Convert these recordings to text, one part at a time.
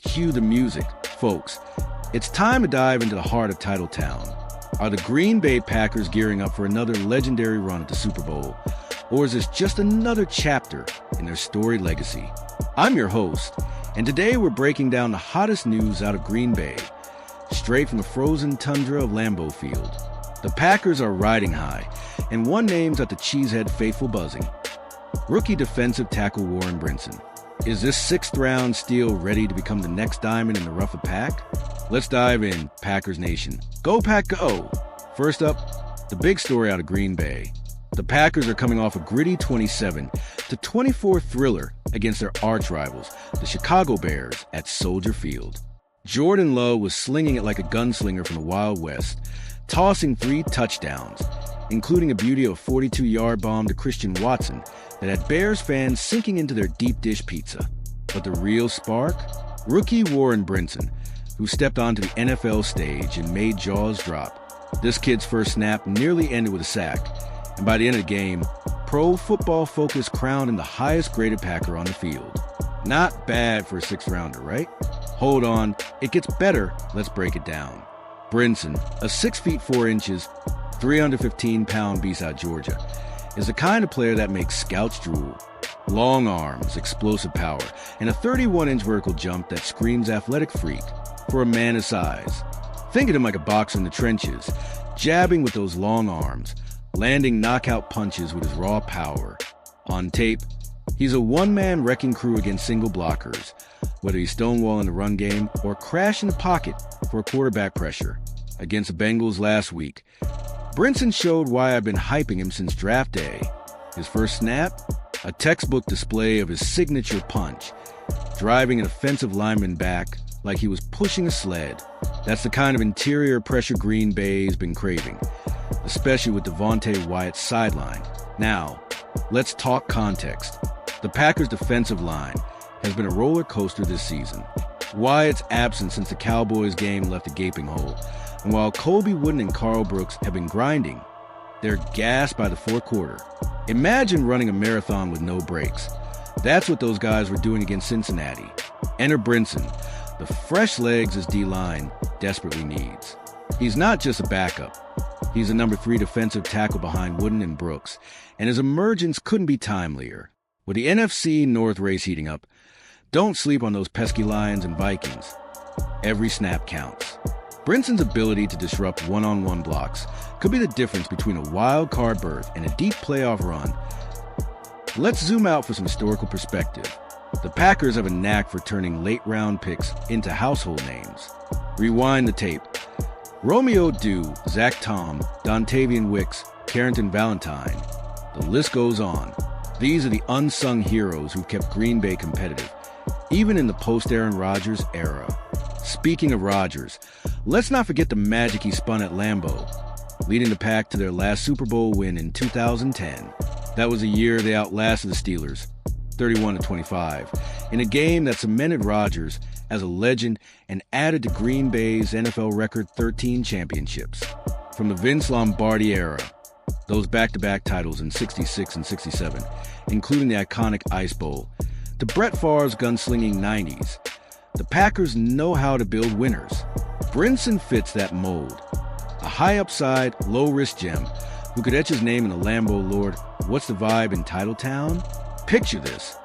Cue the music, folks. It's time to dive into the heart of Titletown. Are the Green Bay Packers gearing up for another legendary run at the Super Bowl? Or is this just another chapter in their storied legacy? I'm your host, and today we're breaking down the hottest news out of Green Bay, straight from the frozen tundra of Lambeau Field. The Packers are riding high, and one name's got the Cheesehead faithful buzzing. Rookie defensive tackle Warren Brinson. Is this sixth-round steal ready to become the next diamond in the rough of Pack? Let's dive in, Packers Nation. Go Pack Go! First up, the big story out of Green Bay. The Packers are coming off a gritty 27-24 thriller against their arch-rivals, the Chicago Bears, at Soldier Field. Jordan Love was slinging it like a gunslinger from the Wild West, tossing 3 touchdowns, including a beauty of a 42-yard bomb to Christian Watson that had Bears fans sinking into their deep dish pizza. But the real spark? Rookie Warren Brinson, who stepped onto the NFL stage and made jaws drop. This kid's first snap nearly ended with a sack, and by the end of the game, Pro Football Focus crowned him the highest graded Packer on the field. Not bad for a sixth-rounder, right? Hold on, it gets better. Let's break it down. Brinson, a 6 feet 4 inches, 315-pound beast out of Georgia, is the kind of player that makes scouts drool. Long arms, explosive power, and a 31-inch vertical jump that screams athletic freak for a man his size. Think of him like a boxer in the trenches, jabbing with those long arms, landing knockout punches with his raw power. On tape, he's a one-man wrecking crew against single blockers, whether he's stonewalling the run game or crashing the pocket for a quarterback pressure. Against the Bengals last week, Brinson showed why I've been hyping him since draft day. His first snap, a textbook display of his signature punch, driving an offensive lineman back like he was pushing a sled. That's the kind of interior pressure Green Bay's been craving, especially with Devontae Wyatt's sideline. Now, let's talk context. The Packers' defensive line has been a roller coaster this season. Wyatt's absence since the Cowboys game left a gaping hole. And while Kobe Wooden and Carl Brooks have been grinding, they're gassed by the fourth quarter. Imagine running a marathon with no breaks. That's what those guys were doing against Cincinnati. Enter Brinson, the fresh legs his D-line desperately needs. He's not just a backup. He's a number 3 defensive tackle behind Wooden and Brooks, and his emergence couldn't be timelier. With the NFC North race heating up, don't sleep on those pesky Lions and Vikings. Every snap counts. Brinson's ability to disrupt one-on-one blocks could be the difference between a wild card berth and a deep playoff run. Let's zoom out for some historical perspective. The Packers have a knack for turning late-round picks into household names. Rewind the tape. Romeo Dew, Zach Tom, Dontavian Wicks, Carrington Valentine. The list goes on. These are the unsung heroes who've kept Green Bay competitive, even in the post-Aaron Rodgers era. Speaking of Rodgers, let's not forget the magic he spun at Lambeau, leading the Pack to their last Super Bowl win in 2010. That was a year they outlasted the Steelers, 31-25, in a game that cemented Rodgers as a legend and added to Green Bay's NFL record 13 championships. From the Vince Lombardi era, those back-to-back titles in 66 and 67, including the iconic Ice Bowl, to Brett Favre's gunslinging 90s, the Packers know how to build winners. Brinson fits that mold. A high-upside, low-risk gem who could etch his name in the Lambeau Lord, what's the vibe in Titletown? Picture this.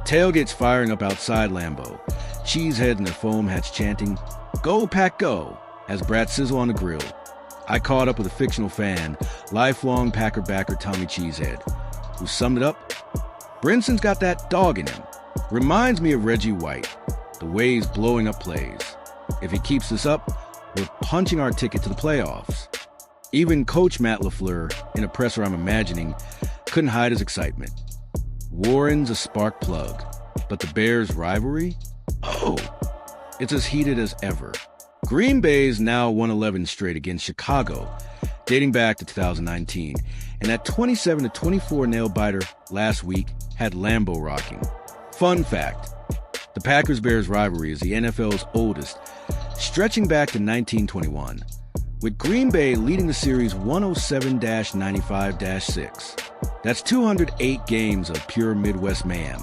Tailgates firing up outside Lambeau, cheeseheads in their foam hats chanting, "Go Pack Go," as brats sizzle on the grill. I caught up with a fictional fan, lifelong Packer backer Tommy Cheesehead, who summed it up. Brinson's got that dog in him. Reminds me of Reggie White, the way he's blowing up plays. If he keeps this up, we're punching our ticket to the playoffs. Even Coach Matt LaFleur, in a presser I'm imagining, couldn't hide his excitement. Warren's a spark plug, but the Bears' rivalry? Oh, it's as heated as ever. Green Bay's now won 11 straight against Chicago, dating back to 2019, and that 27-24 nail-biter last week had Lambeau rocking. Fun fact, the Packers-Bears rivalry is the NFL's oldest, stretching back to 1921, with Green Bay leading the series 107-95-6. That's 208 games of pure Midwest mayhem.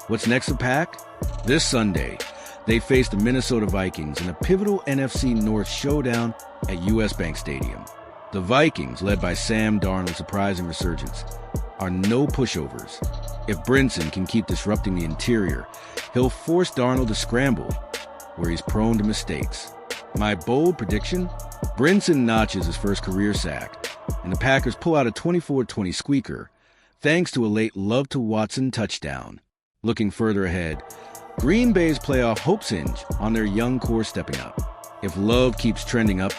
What's next for Pack? This Sunday, They face the Minnesota Vikings in a pivotal NFC North showdown at US Bank Stadium. The Vikings, led by Sam Darnold's surprising resurgence, are no pushovers. If Brinson can keep disrupting the interior, he'll force Darnold to scramble, where he's prone to mistakes. My bold prediction? Brinson notches his first career sack, and the Packers pull out a 24-20 squeaker, thanks to a late Love to Watson touchdown. Looking further ahead, Green Bay's playoff hopes hinge on their young core stepping up. If Love keeps trending up,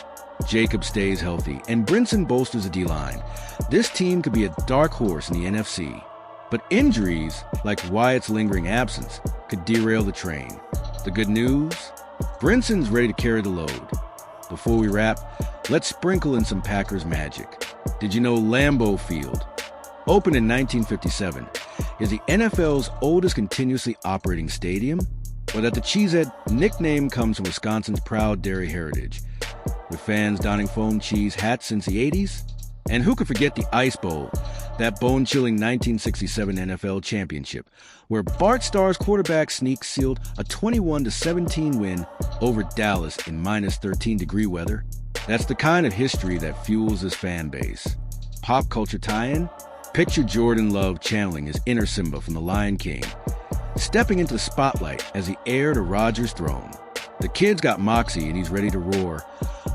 Jacob stays healthy, and Brinson bolsters the D-line, this team could be a dark horse in the NFC. But injuries, like Wyatt's lingering absence, could derail the train. The good news? Brinson's ready to carry the load. Before we wrap, let's sprinkle in some Packers magic. Did you know Lambeau Field, opened in 1957, is the NFL's oldest continuously operating stadium? Or that the Cheesehead nickname comes from Wisconsin's proud dairy heritage, with fans donning foam cheese hats since the 80s? And who could forget the Ice Bowl, that bone-chilling 1967 NFL championship, where Bart Starr's quarterback sneak sealed a 21-17 win over Dallas in minus 13-degree weather? That's the kind of history that fuels this fan base. Pop culture tie-in? Picture Jordan Love channeling his inner Simba from The Lion King, stepping into the spotlight as the heir to Roger's throne. The kid's got moxie and he's ready to roar.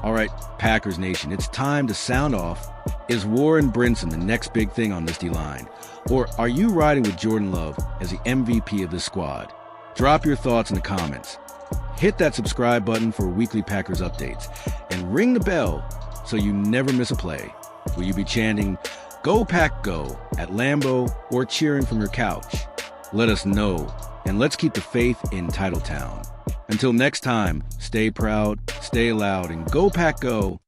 All right, Packers Nation, it's time to sound off. Is Warren Brinson the next big thing on this D-line? Or are you riding with Jordan Love as the MVP of this squad? Drop your thoughts in the comments. Hit that subscribe button for weekly Packers updates. And ring the bell so you never miss a play. Will you be chanting, "Go Pack Go" at Lambeau or cheering from your couch? Let us know, and let's keep the faith in Titletown. Until next time, stay proud, stay loud, and Go Pack Go.